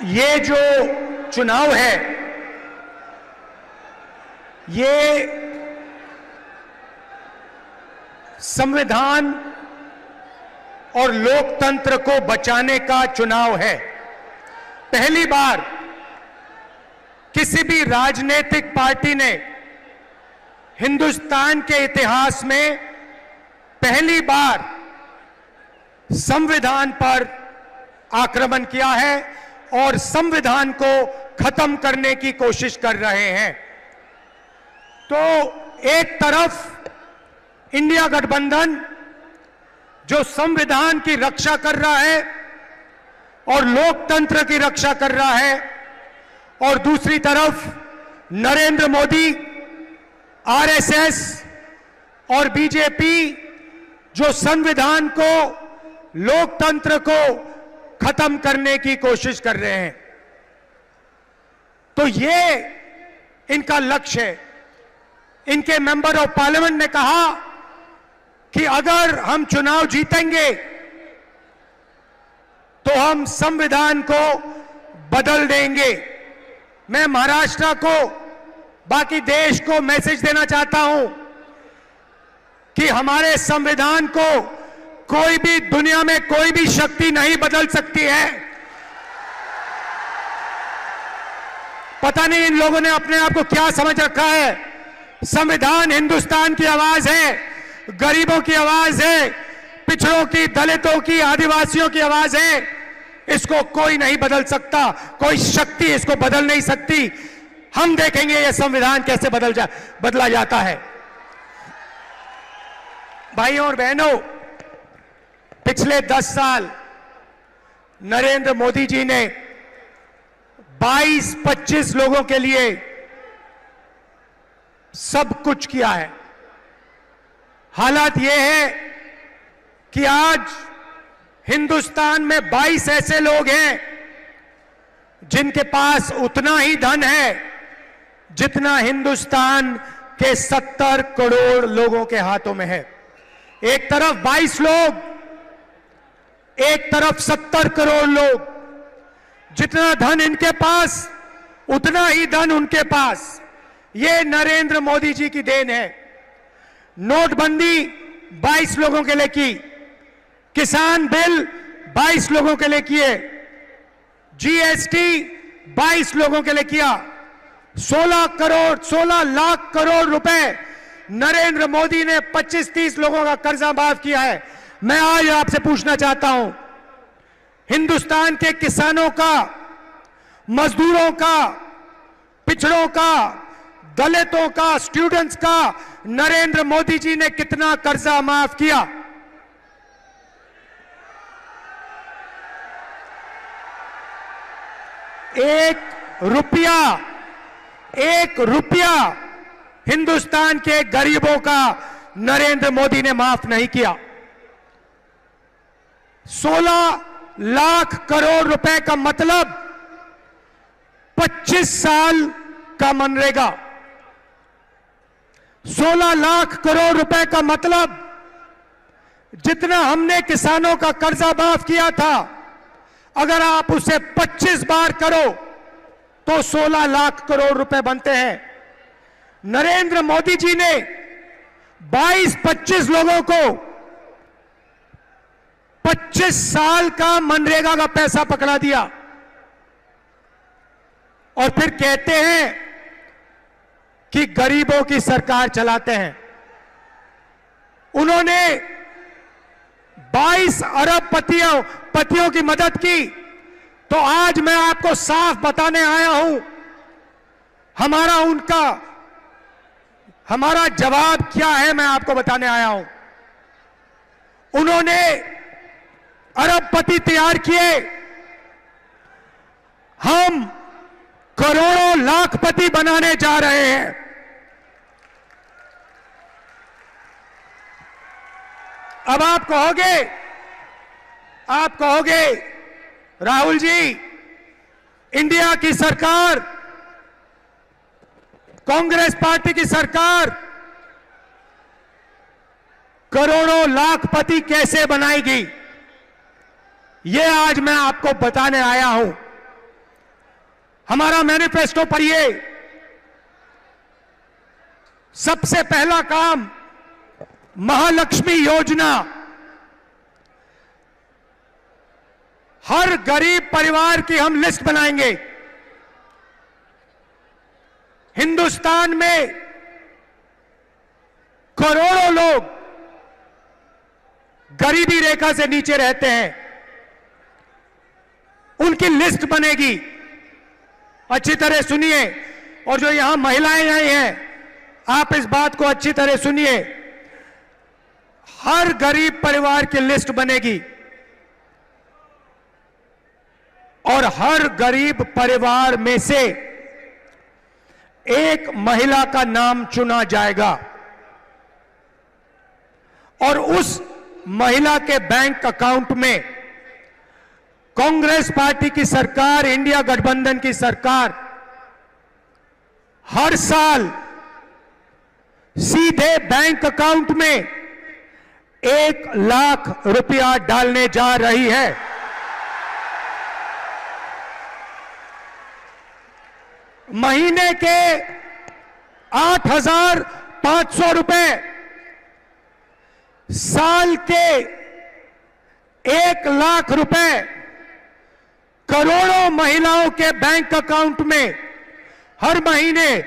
ये जो चुनाव है, ये संविधान और लोकतंत्र को बचाने का चुनाव है। पहली बार किसी भी राजनीतिक पार्टी ने हिंदुस्तान के इतिहास में पहली बार संविधान पर आक्रमण किया है और संविधान को खत्म करने की कोशिश कर रहे हैं। तो एक तरफ इंडिया गठबंधन जो संविधान की रक्षा कर रहा है और लोकतंत्र की रक्षा कर रहा है, और दूसरी तरफ नरेंद्र मोदी, आरएसएस और बीजेपी जो संविधान को, लोकतंत्र को खत्म करने की कोशिश कर रहे हैं। तो ये इनका लक्ष्य है। इनके मेंबर ऑफ पार्लियामेंट ने कहा कि अगर हम चुनाव जीतेंगे तो हम संविधान को बदल देंगे। मैं महाराष्ट्र को, बाकी देश को मैसेज देना चाहता हूं कि हमारे संविधान को कोई भी, दुनिया में कोई भी शक्ति नहीं बदल सकती है। पता नहीं इन लोगों ने अपने आप को क्या समझ रखा है। संविधान हिंदुस्तान की आवाज है, गरीबों की आवाज है, पिछड़ों की, दलितों की, आदिवासियों की आवाज है। इसको कोई नहीं बदल सकता, कोई शक्ति इसको बदल नहीं सकती। हम देखेंगे यह संविधान कैसे बदला जाता है। भाइयों और बहनों, पिछले 10 साल नरेंद्र मोदी जी ने 22-25 लोगों के लिए सब कुछ किया है। हालात यह है कि आज हिंदुस्तान में 22 ऐसे लोग हैं जिनके पास उतना ही धन है जितना हिंदुस्तान के 70 करोड़ लोगों के हाथों में है। एक तरफ 22 लोग, एक तरफ 70 करोड़ लोग। जितना धन इनके पास, उतना ही धन उनके पास। ये नरेंद्र मोदी जी की देन है। नोटबंदी 22 लोगों के लिए की, किसान बिल 22 लोगों के लिए किए, जीएसटी 22 लोगों के लिए किया, 16 लाख करोड़ रुपए नरेंद्र मोदी ने 25-30 लोगों का कर्जा माफ किया है। मैं आज आपसे पूछना चाहता हूं, हिंदुस्तान के किसानों का, मजदूरों का, पिछड़ों का, दलितों का, स्टूडेंट्स का नरेंद्र मोदी जी ने कितना कर्जा माफ किया? एक रुपया हिंदुस्तान के गरीबों का नरेंद्र मोदी ने माफ नहीं किया। 16 लाख करोड़ रुपए का मतलब 25 साल का मनरेगा। 16 लाख करोड़ रुपए का मतलब जितना हमने किसानों का कर्जा माफ किया था, अगर आप उसे 25 बार करो तो 16 लाख करोड़ रुपए बनते हैं। नरेंद्र मोदी जी ने 22-25 लोगों को 25 साल का मनरेगा का पैसा पकड़ा दिया और फिर कहते हैं कि गरीबों की सरकार चलाते हैं। उन्होंने 22 अरब पतियों की मदद की। तो आज मैं आपको साफ बताने आया हूं, हमारा जवाब क्या है, मैं आपको बताने आया हूं। उन्होंने अरबपति तैयार किए, हम करोड़ों लाखपति बनाने जा रहे हैं। अब आप कहोगे राहुल जी, इंडिया की सरकार, कांग्रेस पार्टी की सरकार करोड़ों लाखपति कैसे बनाएगी? ये आज मैं आपको बताने आया हूं। हमारा मैनिफेस्टो पढ़िए। सबसे पहला काम महालक्ष्मी योजना। हर गरीब परिवार की हम लिस्ट बनाएंगे। हिंदुस्तान में करोड़ों लोग गरीबी रेखा से नीचे रहते हैं, उनकी लिस्ट बनेगी। अच्छी तरह सुनिए, और जो यहां महिलाएं आई हैं, आप इस बात को अच्छी तरह सुनिए। हर गरीब परिवार की लिस्ट बनेगी और हर गरीब परिवार में से एक महिला का नाम चुना जाएगा और उस महिला के बैंक अकाउंट में कांग्रेस पार्टी की सरकार, इंडिया गठबंधन की सरकार हर साल सीधे बैंक अकाउंट में 1 लाख रुपया डालने जा रही है। महीने के 8,500 रुपए, साल के 1 लाख रुपए करोड़ों महिलाओं के बैंक अकाउंट में हर महीने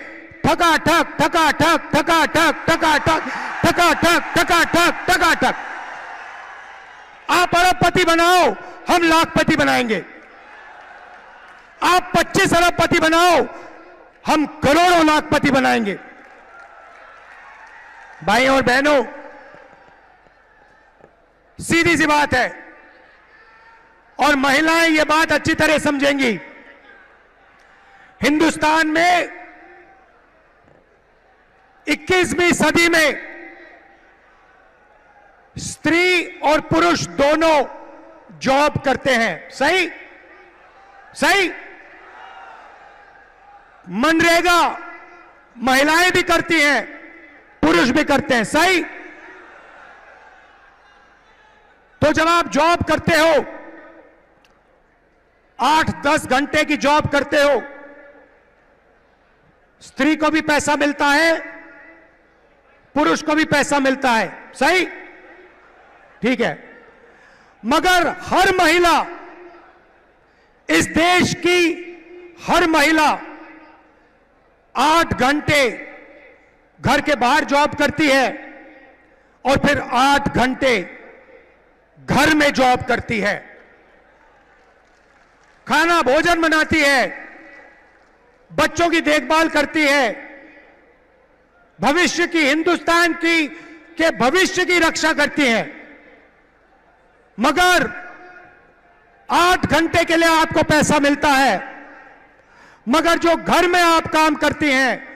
ठकाठक ठकाठक ठकाठक ठकाठक ठकाठक ठकाठक ठकाठक। आप अरबपति बनाओ, हम लाखपति बनाएंगे। आप 25 अरबपति बनाओ, हम करोड़ों लाखपति बनाएंगे। भाई और बहनों, सीधी सी बात है और महिलाएं ये बात अच्छी तरह समझेंगी। हिंदुस्तान में 21वीं सदी में स्त्री और पुरुष दोनों जॉब करते हैं। सही सही। मनरेगा महिलाएं भी करती हैं, पुरुष भी करते हैं। सही। तो जब आप जॉब करते हो, 8-10 घंटे की जॉब करते हो, स्त्री को भी पैसा मिलता है, पुरुष को भी पैसा मिलता है। सही, ठीक है। मगर हर महिला, इस देश की हर महिला 8 घंटे घर के बाहर जॉब करती है और फिर 8 घंटे घर में जॉब करती है। खाना भोजन बनाती है, बच्चों की देखभाल करती है, भविष्य की, हिंदुस्तान की के भविष्य की रक्षा करती है। मगर 8 घंटे के लिए आपको पैसा मिलता है, मगर जो घर में आप काम करती हैं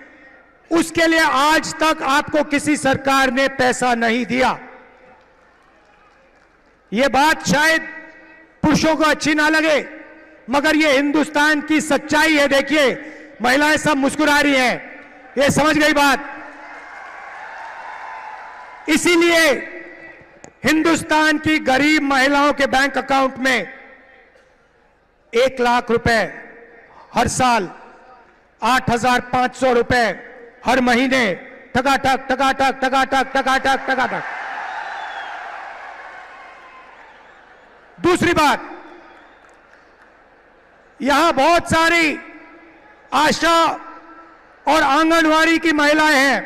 उसके लिए आज तक आपको किसी सरकार ने पैसा नहीं दिया। यह बात शायद पुरुषों को अच्छी ना लगे, मगर यह हिंदुस्तान की सच्चाई है। देखिए, महिलाएं सब मुस्कुरा रही हैं, ये समझ गई बात। इसीलिए हिंदुस्तान की गरीब महिलाओं के बैंक अकाउंट में 1 लाख रुपए हर साल, 8,500 रुपए हर महीने, ठकाठक ठकाठक ठकाठक ठकाठक ठकाठक। दूसरी बात, यहां बहुत सारी आशा और आंगनवाड़ी की महिलाएं हैं,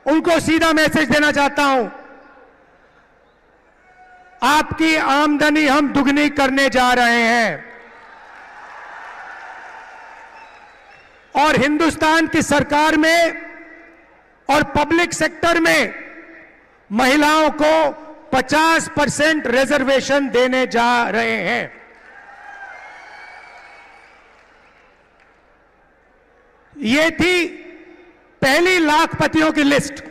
उनको सीधा मैसेज देना चाहता हूं, आपकी आमदनी हम दुगनी करने जा रहे हैं और हिंदुस्तान की सरकार में और पब्लिक सेक्टर में महिलाओं को 50% रिजर्वेशन देने जा रहे हैं। ये थी पहली लाखपतियों की लिस्ट।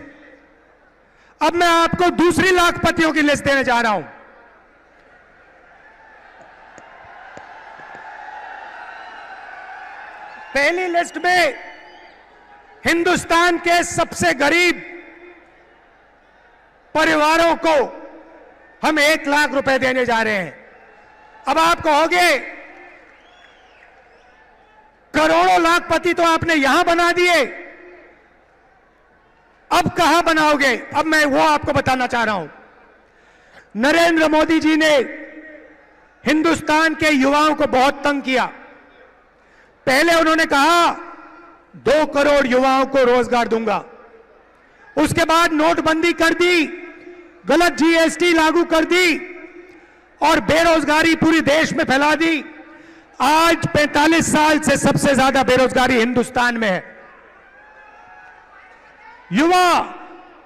अब मैं आपको दूसरी लाखपतियों की लिस्ट देने जा रहा हूं। पहली लिस्ट में हिंदुस्तान के सबसे गरीब परिवारों को हम 1 लाख रुपए देने जा रहे हैं। अब आप कहोगे करोड़ों लाखपति तो आपने यहां बना दिए, अब कहां बनाओगे? अब मैं वो आपको बताना चाह रहा हूं। नरेंद्र मोदी जी ने हिंदुस्तान के युवाओं को बहुत तंग किया। पहले उन्होंने कहा 2 करोड़ युवाओं को रोजगार दूंगा, उसके बाद नोटबंदी कर दी, गलत जीएसटी लागू कर दी और बेरोजगारी पूरी देश में फैला दी। आज 45 साल से सबसे ज्यादा बेरोजगारी हिंदुस्तान में है। युवा,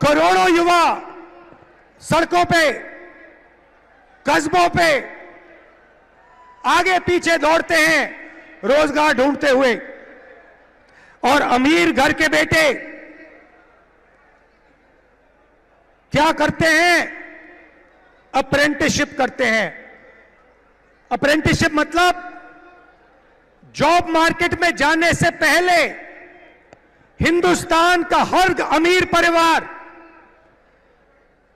करोड़ों युवा सड़कों पे, कस्बों पे आगे पीछे दौड़ते हैं रोजगार ढूंढते हुए, और अमीर घर के बेटे क्या करते हैं? अप्रेंटिसशिप करते हैं। अप्रेंटिसशिप मतलब जॉब मार्केट में जाने से पहले हिंदुस्तान का हर अमीर परिवार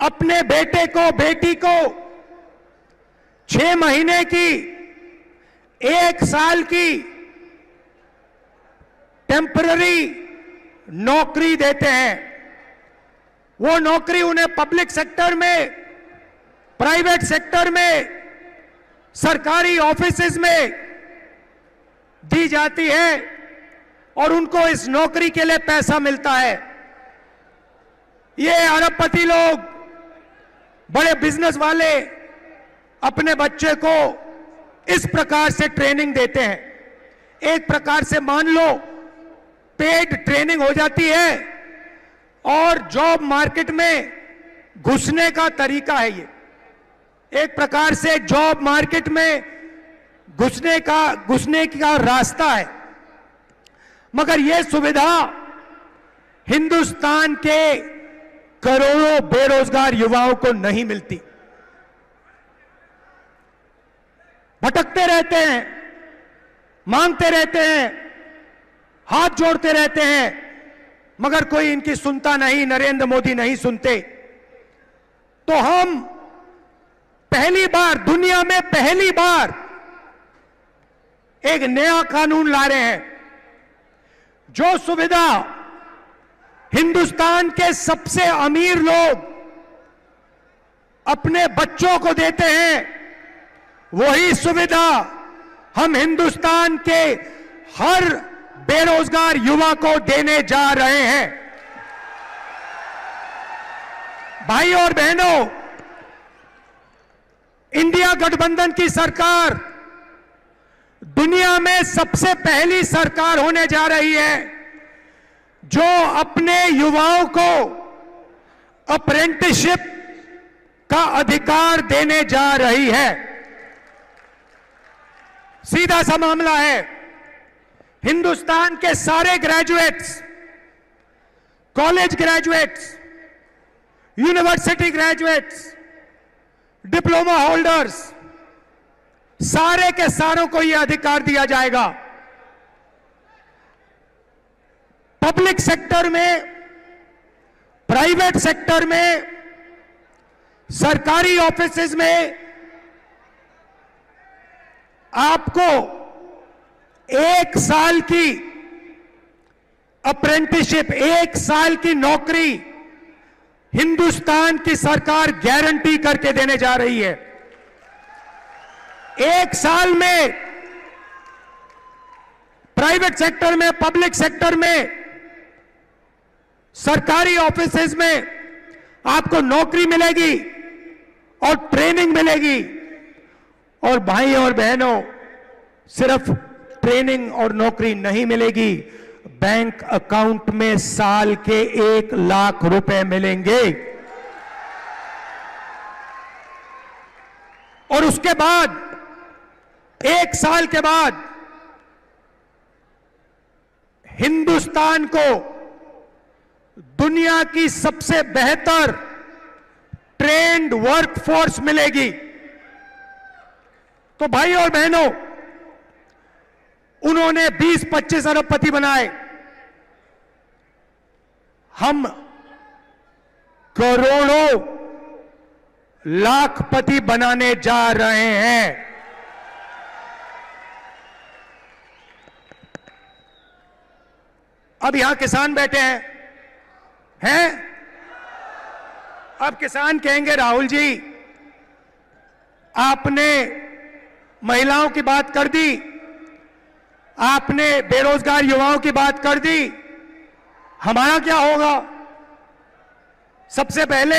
अपने बेटे को, बेटी को 6 महीने की, 1 साल की टेम्पररी नौकरी देते हैं। वो नौकरी उन्हें पब्लिक सेक्टर में, प्राइवेट सेक्टर में, सरकारी ऑफिसेज में दी जाती है और उनको इस नौकरी के लिए पैसा मिलता है। ये अरबपति लोग, बड़े बिजनेस वाले अपने बच्चे को इस प्रकार से ट्रेनिंग देते हैं। एक प्रकार से मान लो पेड ट्रेनिंग हो जाती है और जॉब मार्केट में घुसने का तरीका है ये। एक प्रकार से जॉब मार्केट में घुसने का रास्ता है। मगर यह सुविधा हिंदुस्तान के करोड़ों बेरोजगार युवाओं को नहीं मिलती। भटकते रहते हैं, मांगते रहते हैं, हाथ जोड़ते रहते हैं, मगर कोई इनकी सुनता नहीं, नरेंद्र मोदी नहीं सुनते। तो हम पहली बार, दुनिया में पहली बार एक नया कानून ला रहे हैं जो सुविधा हिंदुस्तान के सबसे अमीर लोग अपने बच्चों को देते हैं, वही सुविधा हम हिंदुस्तान के हर बेरोजगार युवा को देने जा रहे हैं। भाई और बहनों, इंडिया गठबंधन की सरकार दुनिया में सबसे पहली सरकार होने जा रही है जो अपने युवाओं को अप्रेंटिसशिप का अधिकार देने जा रही है। सीधा सा मामला है, हिंदुस्तान के सारे graduates, college graduates, university graduates, diploma holders, सारे के सारों को यह अधिकार दिया जाएगा। पब्लिक सेक्टर में, प्राइवेट सेक्टर में, सरकारी ऑफिसेज में आपको 1 साल की अप्रेंटिसशिप, 1 साल की नौकरी हिंदुस्तान की सरकार गारंटी करके देने जा रही है। 1 साल में प्राइवेट सेक्टर में, पब्लिक सेक्टर में, सरकारी ऑफिसेज में आपको नौकरी मिलेगी और ट्रेनिंग मिलेगी। और भाई और बहनों, सिर्फ ट्रेनिंग और नौकरी नहीं मिलेगी, बैंक अकाउंट में साल के 1 लाख रुपए मिलेंगे। और उसके बाद 1 साल के बाद हिंदुस्तान को दुनिया की सबसे बेहतर ट्रेंड वर्कफोर्स मिलेगी। तो भाई और बहनों, उन्होंने 20-25 अरबपति बनाए, हम करोड़ों लाखपति बनाने जा रहे हैं। अब यहां किसान बैठे हैं? अब किसान कहेंगे राहुल जी आपने महिलाओं की बात कर दी, आपने बेरोजगार युवाओं की बात कर दी, हमारा क्या होगा? सबसे पहले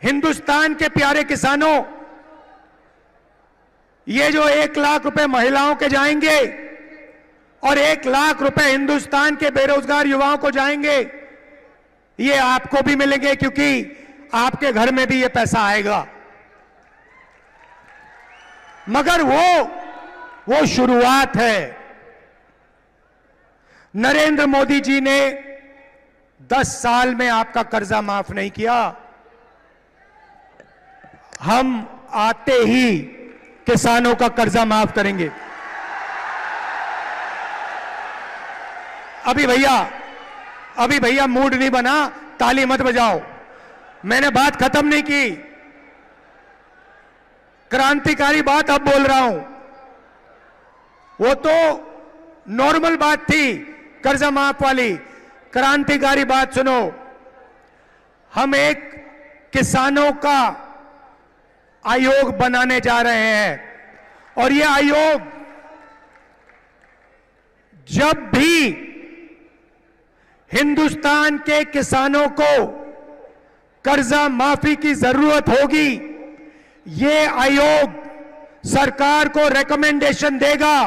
हिंदुस्तान के प्यारे किसानों, ये जो 1 लाख रुपए महिलाओं के जाएंगे और 1 लाख रुपए हिंदुस्तान के बेरोजगार युवाओं को जाएंगे, ये आपको भी मिलेंगे क्योंकि आपके घर में भी ये पैसा आएगा। मगर वो शुरुआत है। नरेंद्र मोदी जी ने 10 साल में आपका कर्जा माफ नहीं किया। हम आते ही किसानों का कर्जा माफ करेंगे। अभी भैया मूड नहीं बना, ताली मत बजाओ, मैंने बात खत्म नहीं की। क्रांतिकारी बात अब बोल रहा हूं। वो तो नॉर्मल बात थी कर्जा माफ वाली, क्रांतिकारी बात सुनो। हम एक किसानों का आयोग बनाने जा रहे हैं और यह आयोग जब भी हिंदुस्तान के किसानों को कर्जा माफी की जरूरत होगी, ये आयोग सरकार को रिकमेंडेशन देगा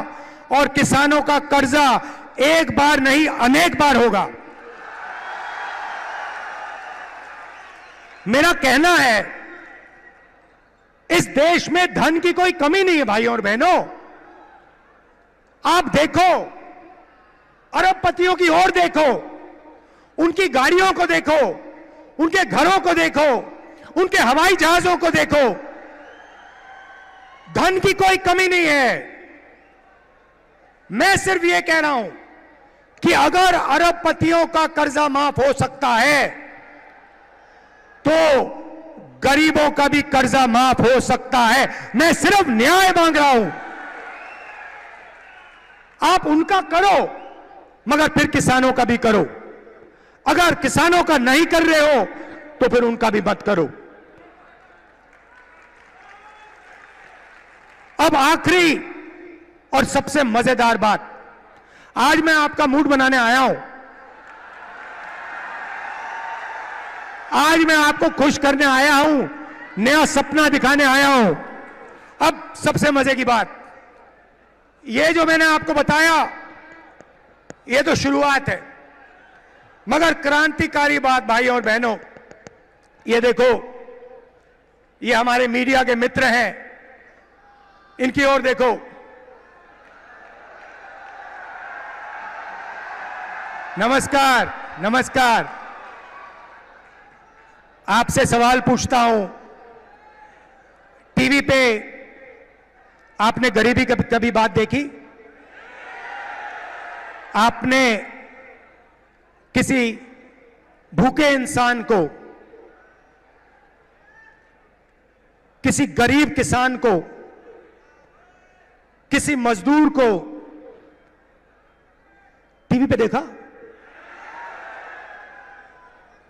और किसानों का कर्जा एक बार नहीं अनेक बार होगा। मेरा कहना है इस देश में धन की कोई कमी नहीं है भाइयों और बहनों। आप देखो, अरबपतियों की ओर देखो, उनकी गाड़ियों को देखो, उनके घरों को देखो, उनके हवाई जहाजों को देखो, धन की कोई कमी नहीं है। मैं सिर्फ यह कह रहा हूं कि अगर अरबपतियों का कर्जा माफ हो सकता है तो गरीबों का भी कर्जा माफ हो सकता है। मैं सिर्फ न्याय मांग रहा हूं। आप उनका करो मगर फिर किसानों का भी करो। अगर किसानों का नहीं कर रहे हो तो फिर उनका भी मत करो। अब आखिरी और सबसे मजेदार बात, आज मैं आपका मूड बनाने आया हूं। आज मैं आपको खुश करने आया हूं, नया सपना दिखाने आया हूं। अब सबसे मजे की बात, ये जो मैंने आपको बताया ये तो शुरुआत है, मगर क्रांतिकारी बात भाइयों और बहनों, ये देखो, ये हमारे मीडिया के मित्र हैं, इनकी ओर देखो। नमस्कार, नमस्कार। आपसे सवाल पूछता हूं, टीवी पे आपने गरीबी की कभी बात देखी? आपने किसी भूखे इंसान को, किसी गरीब किसान को, किसी मजदूर को टीवी पे देखा?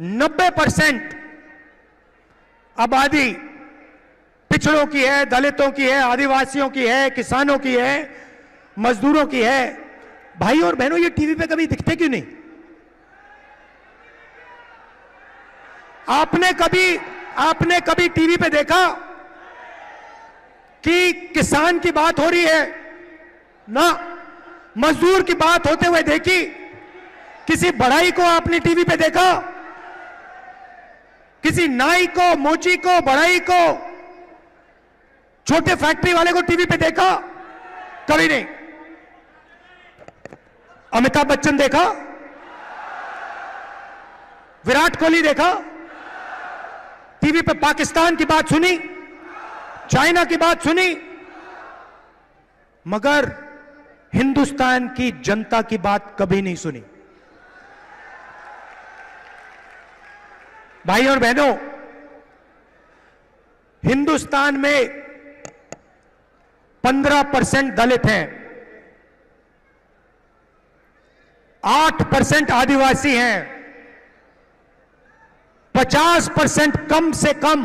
90% आबादी पिछड़ों की है, दलितों की है, आदिवासियों की है, किसानों की है, मजदूरों की है। भाई और बहनों, ये टीवी पे कभी दिखते क्यों नहीं? आपने कभी टीवी पे देखा कि किसान की बात हो रही है? ना। मजदूर की बात होते हुए देखी? किसी बढ़ई को आपने टीवी पे देखा? किसी नाई को, मोची को, बढ़ई को, छोटे फैक्ट्री वाले को टीवी पे देखा? कभी नहीं। अमिताभ बच्चन देखा? विराट कोहली देखा? टीवी पे पाकिस्तान की बात सुनी, चाइना की बात सुनी, मगर हिंदुस्तान की जनता की बात कभी नहीं सुनी। भाइयों और बहनों, हिंदुस्तान में 15% दलित हैं। 8% आदिवासी हैं, 50% कम से कम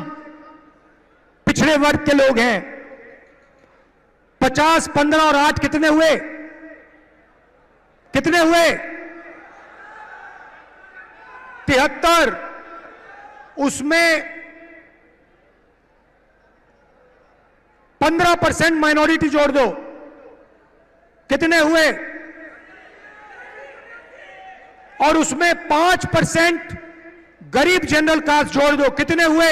पिछड़े वर्ग के लोग हैं। 50, 15 और 8 कितने हुए? कितने हुए? 73। उसमें 15% माइनॉरिटी जोड़ दो, कितने हुए? और उसमें 5% गरीब जनरल कास्ट जोड़ दो, कितने हुए?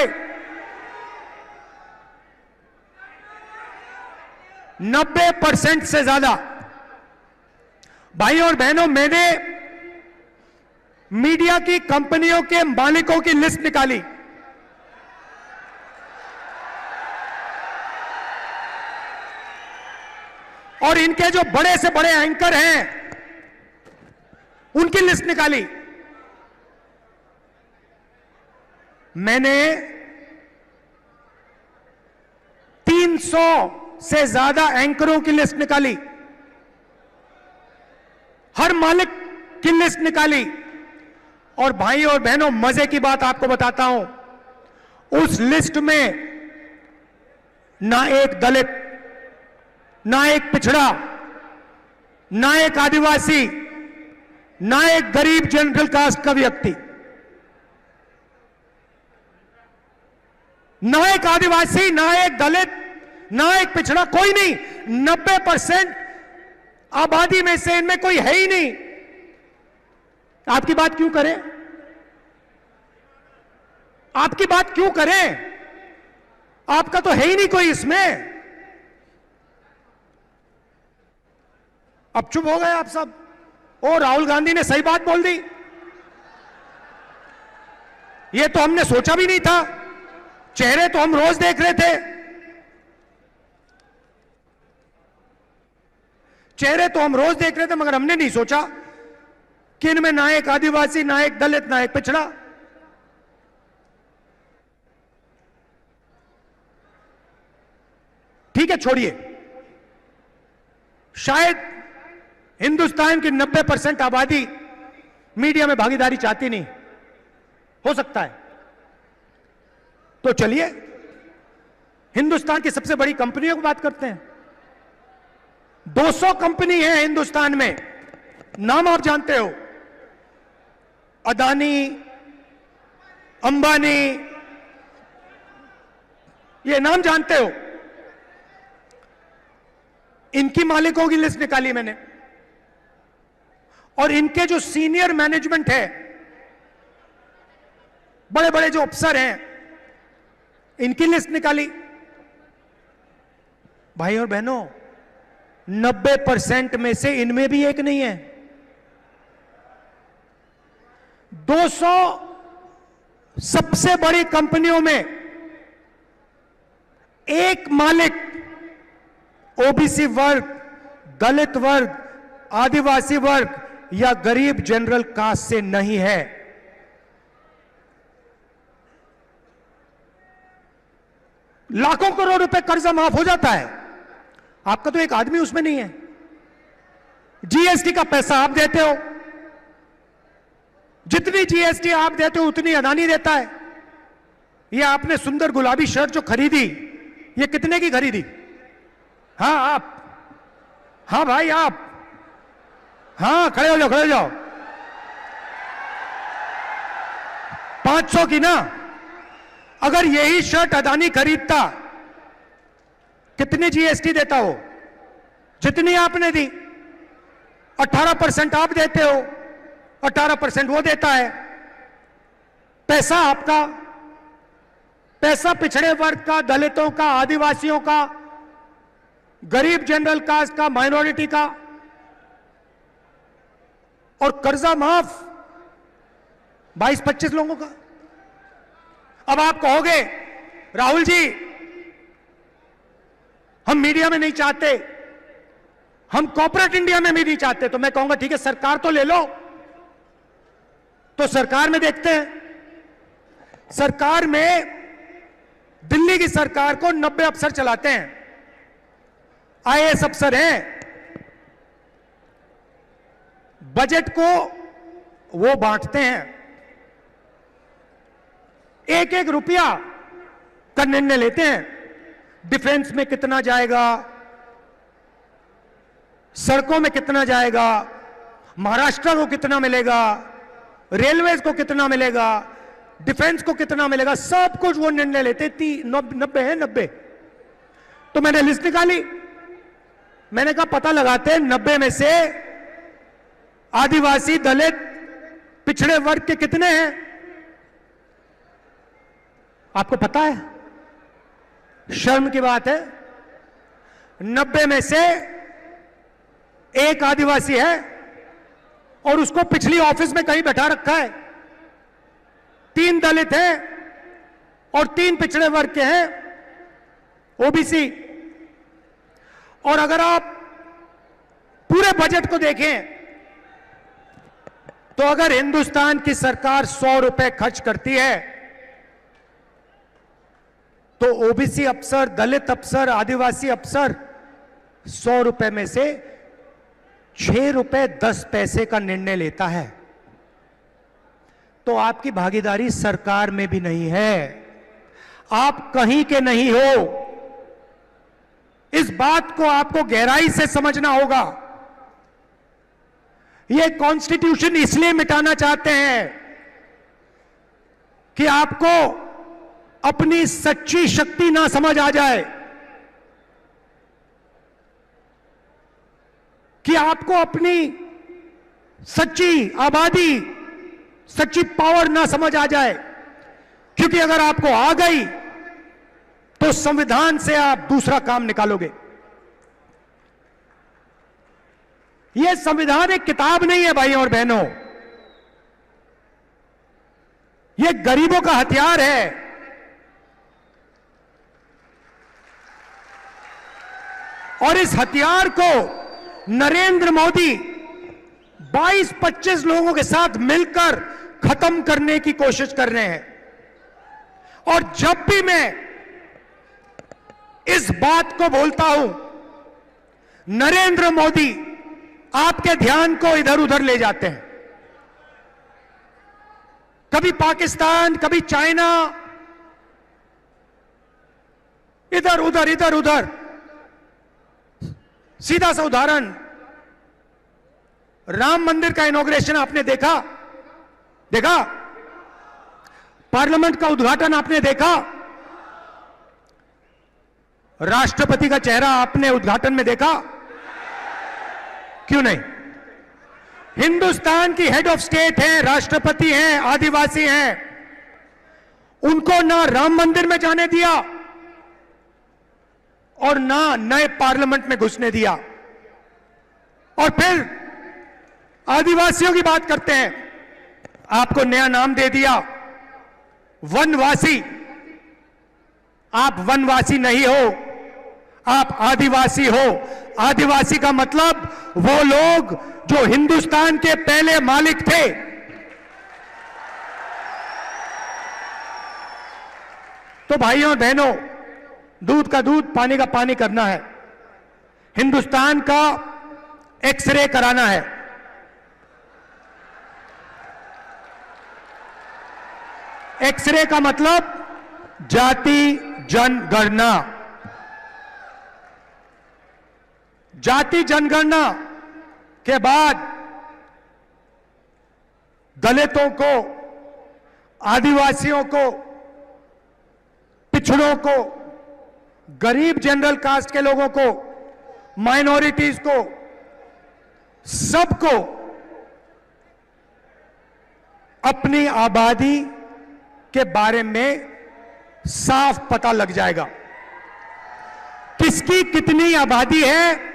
90% से ज्यादा। भाई और बहनों, मैंने मीडिया की कंपनियों के मालिकों की लिस्ट निकाली। और इनके जो बड़े से बड़े एंकर हैं उनकी लिस्ट निकाली। मैंने 300 से ज्यादा एंकरों की लिस्ट निकाली, हर मालिक की लिस्ट निकाली। और भाई और बहनों, मजे की बात आपको बताता हूं, उस लिस्ट में ना एक दलित, ना एक पिछड़ा, ना एक आदिवासी, ना एक गरीब जनरल कास्ट का व्यक्ति, ना एक आदिवासी, ना एक दलित, ना एक पिछड़ा, कोई नहीं। 90% आबादी में से इनमें कोई है ही नहीं। आपकी बात क्यों करें? आपकी बात क्यों करें? आपका तो है ही नहीं कोई इसमें। अब चुप हो गए आप सब। ओ, राहुल गांधी ने सही बात बोल दी, ये तो हमने सोचा भी नहीं था। चेहरे तो हम रोज देख रहे थे, चेहरे तो हम रोज देख रहे थे, मगर हमने नहीं सोचा कि इनमें ना एक आदिवासी, ना एक दलित, ना एक पिछड़ा। ठीक है, छोड़िए। शायद हिंदुस्तान की 90% आबादी मीडिया में भागीदारी चाहती नहीं, हो सकता है। तो चलिए हिंदुस्तान की सबसे बड़ी कंपनियों की बात करते हैं। 200 कंपनी है हिंदुस्तान में, नाम आप जानते हो, अदानी, अंबानी, ये नाम जानते हो। इनकी मालिकों की लिस्ट निकाली मैंने, और इनके जो सीनियर मैनेजमेंट है, बड़े बड़े जो अफसर हैं, इनकी लिस्ट निकाली। भाई और बहनों, 90% में से इनमें भी एक नहीं है। 200 सबसे बड़ी कंपनियों में एक मालिक ओबीसी वर्ग, दलित वर्ग, आदिवासी वर्ग या गरीब जनरल कास्ट से नहीं है। लाखों करोड़ रुपए कर्जा माफ हो जाता है, आपका तो एक आदमी उसमें नहीं है। जीएसटी का पैसा आप देते हो, जितनी जीएसटी आप देते हो उतनी अदानी देता है। ये आपने सुंदर गुलाबी शर्ट जो खरीदी, ये कितने की खरीदी? हाँ आप, हाँ भाई आप, हाँ खड़े हो जाओ, खड़े हो जाओ। 500 की ना? अगर यही शर्ट अदानी खरीदता, कितनी जीएसटी देता वो? जितनी आपने दी। 18% आप देते हो, 18% वो देता है। पैसा आपका, पैसा पिछड़े वर्ग का, दलितों का, आदिवासियों का, गरीब जनरल कास्ट का, माइनॉरिटी का। और कर्जा माफ 22-25 लोगों का। अब आप कहोगे राहुल जी, हम मीडिया में नहीं चाहते, हम कॉर्पोरेट इंडिया में भी नहीं चाहते। तो मैं कहूंगा ठीक है, सरकार तो ले लो। तो सरकार में देखते हैं। सरकार में दिल्ली की सरकार को 90 अफसर चलाते हैं, आईएएस अफसर हैं। बजट को वो बांटते हैं, एक एक रुपया का निर्णय लेते हैं। डिफेंस में कितना जाएगा, सड़कों में कितना जाएगा, महाराष्ट्र को कितना मिलेगा, रेलवेज को कितना मिलेगा, डिफेंस को कितना मिलेगा, सब कुछ वो निर्णय लेते। 90 है 90। तो मैंने लिस्ट निकाली, मैंने कहा पता लगाते हैं 90 में से आदिवासी, दलित, पिछड़े वर्ग के कितने हैं। आपको पता है, शर्म की बात है, 90 में से एक आदिवासी है और उसको पिछली ऑफिस में कहीं बैठा रखा है। 3 दलित हैं और 3 पिछड़े वर्ग के हैं, ओबीसी। और अगर आप पूरे बजट को देखें तो अगर हिंदुस्तान की सरकार 100 रुपए खर्च करती है तो ओबीसी अफसर, दलित अफसर, आदिवासी अफसर 100 रुपए में से 6 रुपए 10 पैसे का निर्णय लेता है। तो आपकी भागीदारी सरकार में भी नहीं है, आप कहीं के नहीं हो। इस बात को आपको गहराई से समझना होगा। ये कॉन्स्टिट्यूशन इसलिए मिटाना चाहते हैं कि आपको अपनी सच्ची शक्ति ना समझ आ जाए, कि आपको अपनी सच्ची आबादी, सच्ची पावर ना समझ आ जाए। क्योंकि अगर आपको आ गई तो संविधान से आप दूसरा काम निकालोगे। यह संविधान एक किताब नहीं है भाइयों और बहनों, यह गरीबों का हथियार है। और इस हथियार को नरेंद्र मोदी 22-25 लोगों के साथ मिलकर खत्म करने की कोशिश कर रहे हैं। और जब भी मैं इस बात को बोलता हूं, नरेंद्र मोदी आपके ध्यान को इधर उधर ले जाते हैं। कभी पाकिस्तान, कभी चाइना, इधर उधर इधर उधर। सीधा सा उदाहरण, राम मंदिर का इनॉग्रेशन आपने देखा? पार्लियामेंट का उद्घाटन आपने देखा? राष्ट्रपति का चेहरा आपने उद्घाटन में देखा? क्यों नहीं? हिंदुस्तान की हेड ऑफ स्टेट हैं, राष्ट्रपति हैं, आदिवासी हैं, उनको ना राम मंदिर में जाने दिया और ना नए पार्लियामेंट में घुसने दिया। और फिर आदिवासियों की बात करते हैं, आपको नया नाम दे दिया, वनवासी। आप वनवासी नहीं हो, आप आदिवासी हो। आदिवासी का मतलब वो लोग जो हिंदुस्तान के पहले मालिक थे। तो भाइयों और बहनों, दूध का दूध, पानी का पानी करना है। हिंदुस्तान का एक्सरे कराना है। एक्सरे का मतलब जाति जनगणना। जाति जनगणना के बाद दलितों को, आदिवासियों को, पिछड़ों को, गरीब जनरल कास्ट के लोगों को, माइनॉरिटीज को, सबको अपनी आबादी के बारे में साफ पता लग जाएगा। किसकी कितनी आबादी है।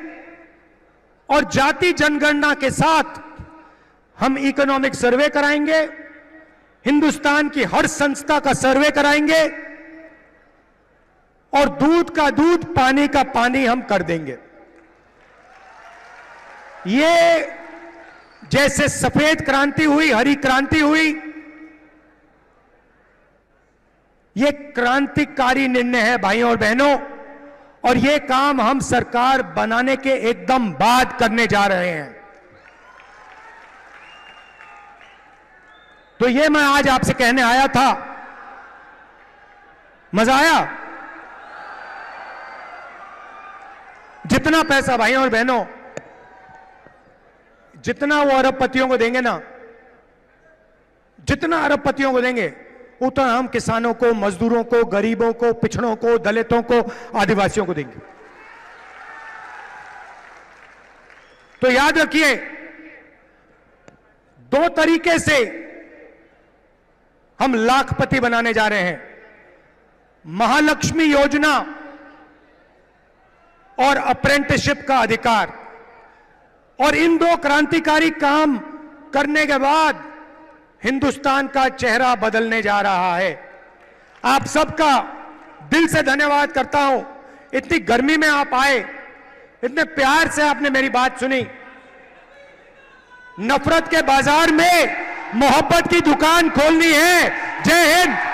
और जाति जनगणना के साथ हम इकोनॉमिक सर्वे कराएंगे, हिंदुस्तान की हर संस्था का सर्वे कराएंगे और दूध का दूध, पानी का पानी हम कर देंगे। ये जैसे सफेद क्रांति हुई, हरी क्रांति हुई, ये क्रांतिकारी निर्णय है भाइयों और बहनों। और ये काम हम सरकार बनाने के एकदम बाद करने जा रहे हैं। तो ये मैं आज आपसे कहने आया था। मजा आया? जितना पैसा भाइयों और बहनों, जितना वो अरबपतियों को देंगे ना, जितना अरबपतियों को देंगे, उतना हम किसानों को, मजदूरों को, गरीबों को, पिछड़ों को, दलितों को, आदिवासियों को देंगे। तो याद रखिए, दो तरीके से हम लाखपति बनाने जा रहे हैं। महालक्ष्मी योजना और अप्रेंटिसशिप का अधिकार। और इन दो क्रांतिकारी काम करने के बाद हिंदुस्तान का चेहरा बदलने जा रहा है। आप सबका दिल से धन्यवाद करता हूं। इतनी गर्मी में आप आए, इतने प्यार से आपने मेरी बात सुनी। नफरत के बाजार में मोहब्बत की दुकान खोलनी है। जय हिंद।